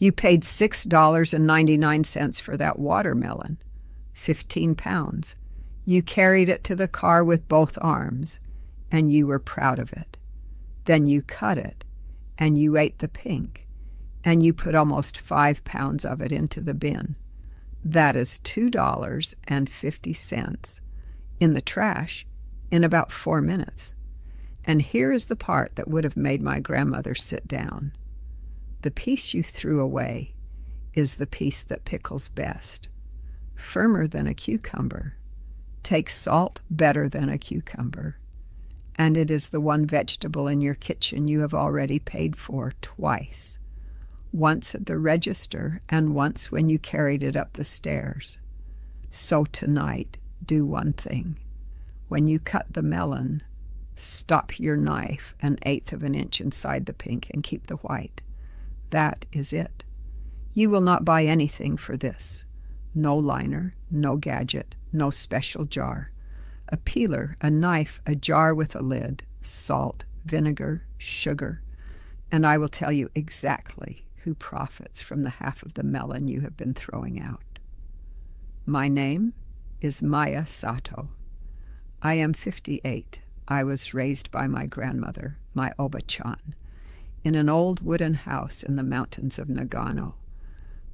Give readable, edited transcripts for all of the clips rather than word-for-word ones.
You paid $6.99 for that watermelon, 15 pounds. You carried it to the car with both arms, and you were proud of it. Then you cut it, and you ate the pink, and you put almost 5 pounds of it into the bin. That is $2.50 in the trash in about 4 minutes. And here is the part that would have made my grandmother sit down. The piece you threw away is the piece that pickles best. Firmer than a cucumber, takes salt better than a cucumber, and it is the one vegetable in your kitchen you have already paid for twice. Once at the register and once when you carried it up the stairs. So tonight, do one thing. When you cut the melon, stop your knife 1/8 of an inch inside the pink and keep the white. That is it. You will not buy anything for this. No liner, no gadget, no special jar. A peeler, a knife, a jar with a lid, salt, vinegar, sugar, and I will tell you exactly who profits from the half of the melon you have been throwing out. My name is Maya Sato. I am 58. I was raised by my grandmother, my Oba-chan, in an old wooden house in the mountains of Nagano,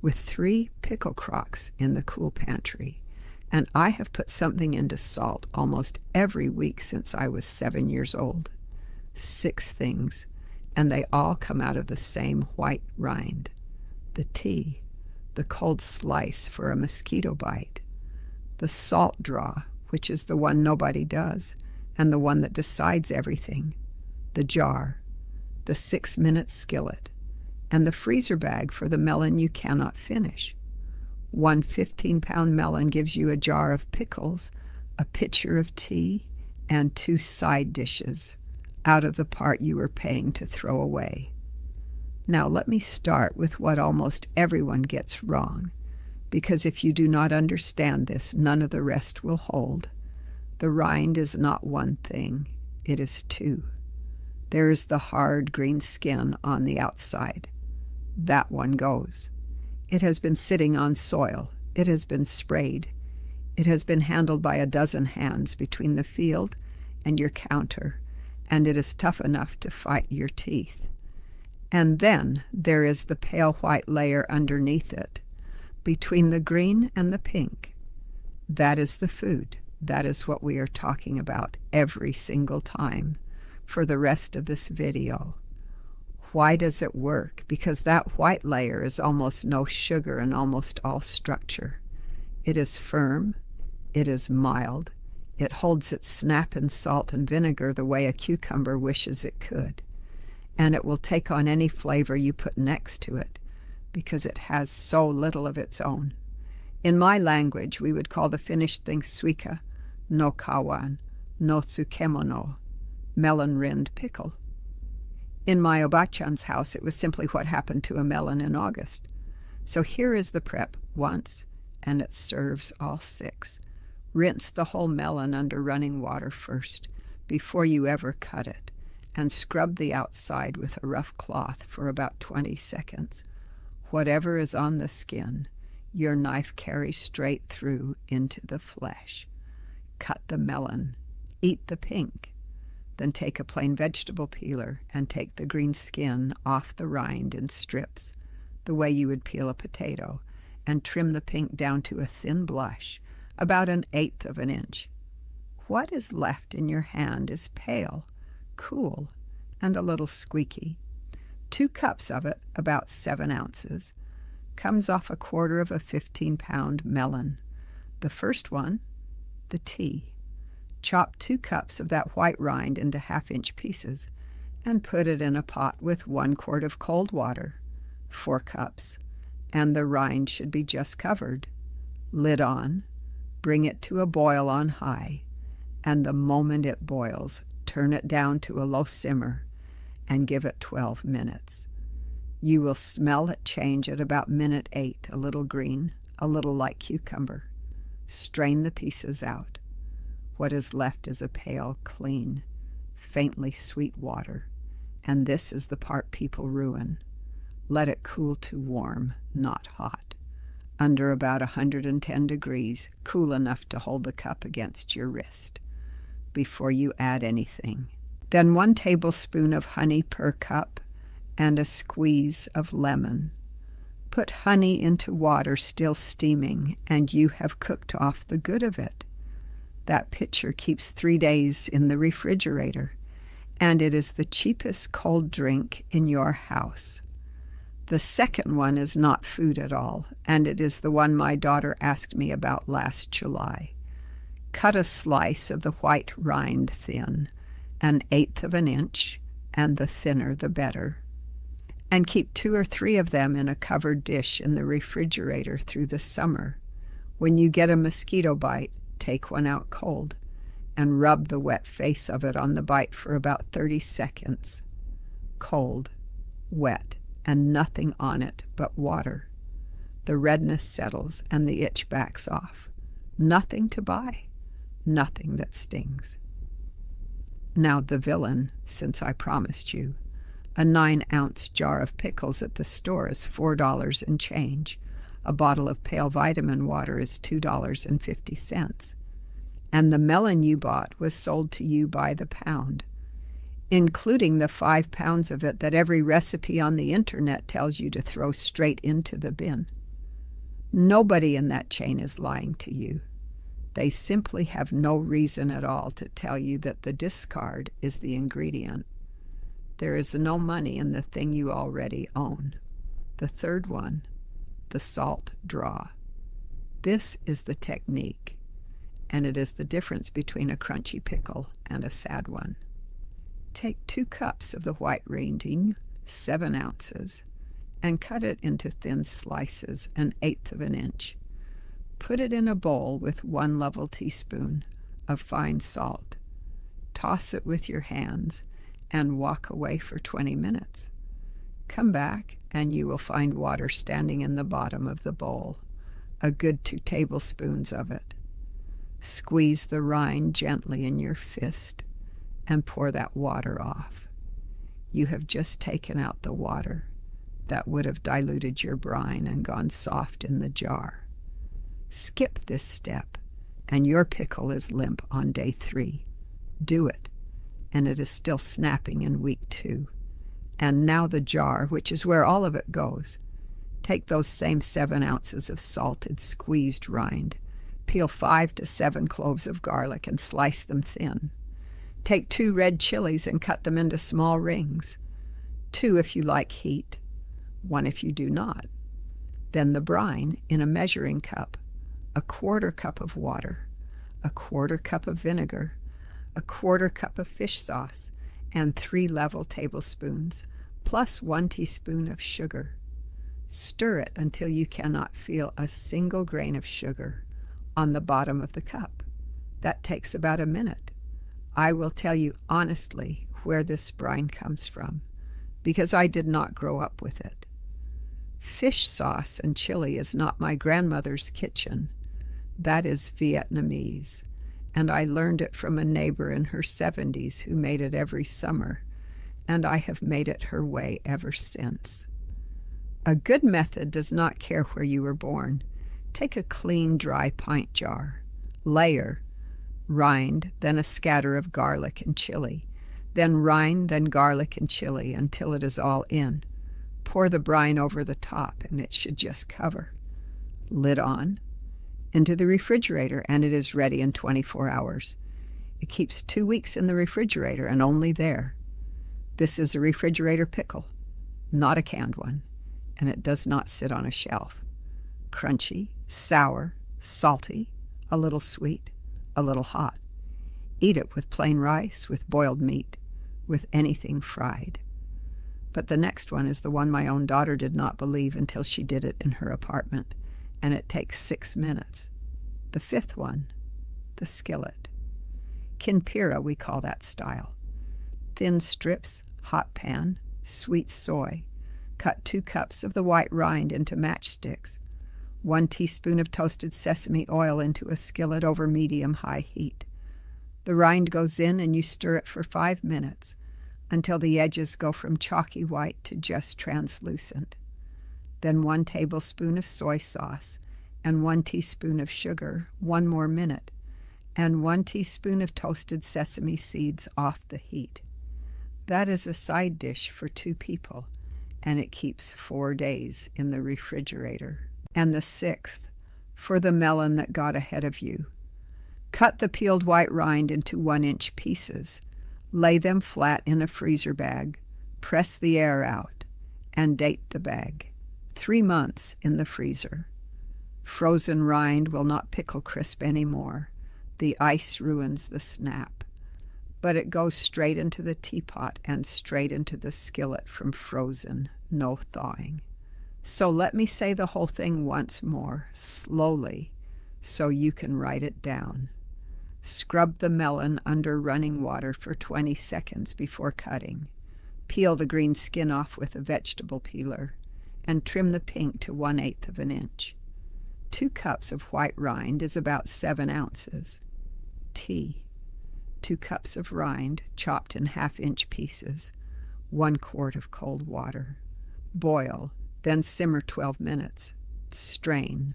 with 3 pickle crocks in the cool pantry, and I have put something into salt almost every week since I was 7 years old. 6 things, and they all come out of the same white rind. The tea, the cold slice for a mosquito bite, the salt draw, which is the one nobody does, and the one that decides everything, the jar, the 6-minute skillet, and the freezer bag for the melon you cannot finish. One 15-pound melon gives you a jar of pickles, a pitcher of tea, and 2 side dishes out of the part you were paying to throw away. Now let me start with what almost everyone gets wrong, because if you do not understand this, none of the rest will hold. The rind is not one thing, it is 2. There is the hard green skin on the outside. That one goes. It has been sitting on soil. It has been sprayed. It has been handled by a dozen hands between the field and your counter, and it is tough enough to fight your teeth. And then there is the pale white layer underneath it, between the green and the pink. That is the food. That is what we are talking about every single time for the rest of this video. Why does it work? Because that white layer is almost no sugar and almost all structure. It is firm. It is mild. It holds its snap in salt and vinegar the way a cucumber wishes it could. And it will take on any flavor you put next to it because it has so little of its own. In my language, we would call the finished thing Suika, no kawan, no Tsukemono, melon rind pickle. In my Oba-chan's house, it was simply what happened to a melon in August. So here is the prep once, and it serves all 6. Rinse the whole melon under running water first, before you ever cut it, and scrub the outside with a rough cloth for about 20 seconds. Whatever is on the skin, your knife carries straight through into the flesh. Cut the melon. Eat the pink. Then take a plain vegetable peeler and take the green skin off the rind in strips, the way you would peel a potato, and trim the pink down to a thin blush, about 1/8 of an inch. What is left in your hand is pale, cool, and a little squeaky. 2 cups of it, about 7 ounces, comes off 1/4 of a 15-pound melon. The first one, the tea. Chop 2 cups of that white rind into 1/2-inch pieces and put it in a pot with 1 quart of cold water, 4 cups, and the rind should be just covered. Lid on, bring it to a boil on high, and the moment it boils, turn it down to a low simmer and give it 12 minutes. You will smell it change at about minute 8, a little green, a little like cucumber. Strain the pieces out. What is left is a pale, clean, faintly sweet water, and this is the part people ruin. Let it cool to warm, not hot, under about 110 degrees, cool enough to hold the cup against your wrist, before you add anything. Then 1 tablespoon of honey per cup and a squeeze of lemon. Put honey into water still steaming, and you have cooked off the good of it. That pitcher keeps 3 days in the refrigerator, and it is the cheapest cold drink in your house. The second one is not food at all, and it is the one my daughter asked me about last July. Cut a slice of the white rind thin, 1/8 of an inch, and the thinner the better. And keep 2 or 3 of them in a covered dish in the refrigerator through the summer. When you get a mosquito bite, take one out cold and rub the wet face of it on the bite for about 30 seconds. Cold, wet, and nothing on it but water. The redness settles and the itch backs off. Nothing to buy, nothing that stings. Now the villain, since I promised you. A 9-ounce jar of pickles at the store is $4 and change. A bottle of pale vitamin water is $2.50. And the melon you bought was sold to you by the pound, including the 5 pounds of it that every recipe on the internet tells you to throw straight into the bin. Nobody in that chain is lying to you. They simply have no reason at all to tell you that the discard is the ingredient. There is no money in the thing you already own. The third one, the salt draw. This is the technique, and it is the difference between a crunchy pickle and a sad one. Take 2 cups of the white Rind, 7 ounces, and cut it into thin slices, 1/8 of an inch. Put it in a bowl with 1 level teaspoon of fine salt. Toss it with your hands and walk away for 20 minutes. Come back and you will find water standing in the bottom of the bowl, a good 2 tablespoons of it. Squeeze the rind gently in your fist and pour that water off. You have just taken out the water that would have diluted your brine and gone soft in the jar. Skip this step, and your pickle is limp on day 3. Do it, and it is still snapping in week 2. And now the jar, which is where all of it goes. Take those same 7 ounces of salted, squeezed rind. Peel 5 to 7 cloves of garlic and slice them thin. Take 2 red chilies and cut them into small rings. 2 if you like heat, 1 if you do not. Then the brine in a measuring cup, 1/4 cup of water, 1/4 cup of vinegar, 1/4 cup of fish sauce, and 3 level tablespoons, plus 1 teaspoon of sugar. Stir it until you cannot feel a single grain of sugar on the bottom of the cup. That takes about a minute. I will tell you honestly where this brine comes from, because I did not grow up with it. Fish sauce and chili is not my grandmother's kitchen. That is Vietnamese, and I learned it from a neighbor in her 70s who made it every summer, and I have made it her way ever since. A good method does not care where you were born. Take a clean, dry pint jar. Layer rind, then a scatter of garlic and chili, then rind, then garlic and chili until it is all in. Pour the brine over the top, and it should just cover. Lid on. Into the refrigerator, and it is ready in 24 hours. It keeps 2 weeks in the refrigerator and only there. This is a refrigerator pickle, not a canned one, and it does not sit on a shelf. Crunchy, sour, salty, a little sweet, a little hot. Eat it with plain rice, with boiled meat, with anything fried. But the next one is the one my own daughter did not believe until she did it in her apartment, and it takes 6 minutes. The 5th one, the skillet. Kinpira, we call that style. Thin strips, hot pan, sweet soy. Cut 2 cups of the white rind into matchsticks. 1 teaspoon of toasted sesame oil into a skillet over medium-high heat. The rind goes in and you stir it for 5 minutes. until the edges go from chalky white to just translucent. Then 1 tablespoon of soy sauce and 1 teaspoon of sugar, 1 more minute, and 1 teaspoon of toasted sesame seeds off the heat. That is a side dish for 2 people, and it keeps 4 days in the refrigerator. And the 6th, for the melon that got ahead of you. Cut the peeled white rind into 1-inch pieces. Lay them flat in a freezer bag. Press the air out and date the bag. 3 months in the freezer. Frozen rind will not pickle crisp anymore. The ice ruins the snap. But it goes straight into the teapot and straight into the skillet from frozen, no thawing. So let me say the whole thing once more, slowly, so you can write it down. Scrub the melon under running water for 20 seconds before cutting. Peel the green skin off with a vegetable peeler and trim the pink to 1/8 of an inch. 2 cups of white rind is about 7 ounces. Tea. 2 cups of rind chopped in 1/2-inch pieces. 1 quart of cold water. Boil, then simmer 12 minutes. Strain.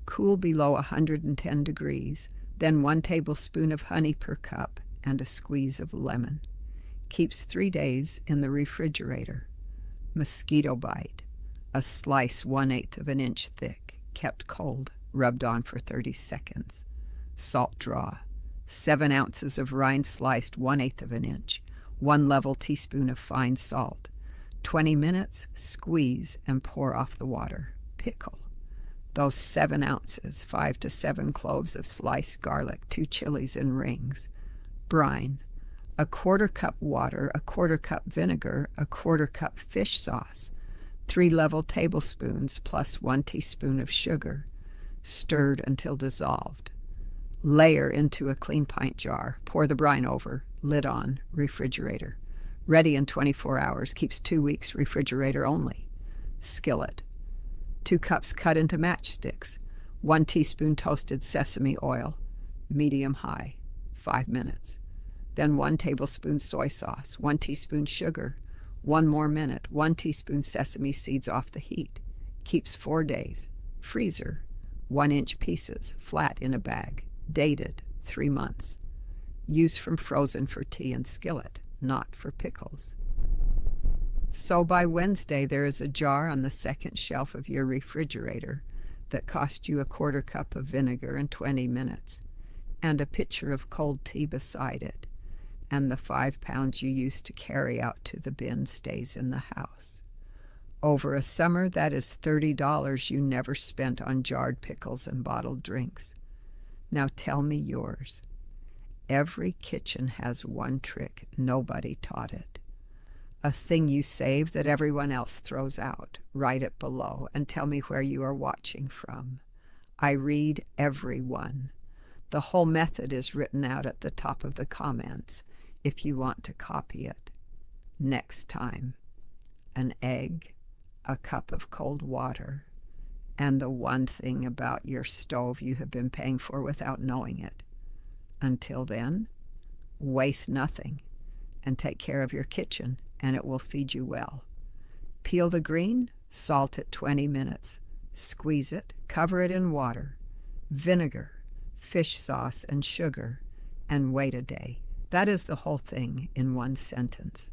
Cool below 110 degrees. Then 1 tablespoon of honey per cup and a squeeze of lemon. Keeps 3 days in the refrigerator. Mosquito bite. A slice 1/8 of an inch thick, kept cold, rubbed on for 30 seconds. Salt draw. 7 ounces of rind sliced 1/8 of an inch. 1 level teaspoon of fine salt. 20 minutes, squeeze and pour off the water. Pickle. Those 7 ounces, 5 to 7 cloves of sliced garlic, 2 chilies in rings. Brine. 1/4 cup water, 1/4 cup vinegar, 1/4 cup fish sauce. 3 level tablespoons plus 1 teaspoon of sugar. Stirred until dissolved. Layer into a clean pint jar. Pour the brine over. Lid on. Refrigerator. Ready in 24 hours. Keeps 2 weeks. Refrigerator only. Skillet. 2 cups cut into matchsticks. 1 teaspoon toasted sesame oil. Medium-high. 5 minutes. Then 1 tablespoon soy sauce. 1 teaspoon sugar. 1 more minute. 1 teaspoon sesame seeds off the heat. Keeps 4 days. Freezer. 1-inch pieces. Flat in a bag. Dated. 3 months. Used from frozen for tea and skillet, not for pickles. So by Wednesday, there is a jar on the second shelf of your refrigerator that cost you 1/4 cup of vinegar in 20 minutes, and a pitcher of cold tea beside it, and the 5 pounds you used to carry out to the bin stays in the house. Over a summer, that is $30 you never spent on jarred pickles and bottled drinks. Now tell me yours. Every kitchen has one trick. Nobody taught it. A thing you save that everyone else throws out. Write it below and tell me where you are watching from. I read every one. The whole method is written out at the top of the comments if you want to copy it. Next time, an egg, a cup of cold water, and the one thing about your stove you have been paying for without knowing it. Until then, waste nothing and take care of your kitchen, and it will feed you well. Peel the green, salt it 20 minutes, squeeze it, cover it in water, vinegar, fish sauce, and sugar, and wait a day. That is the whole thing in one sentence.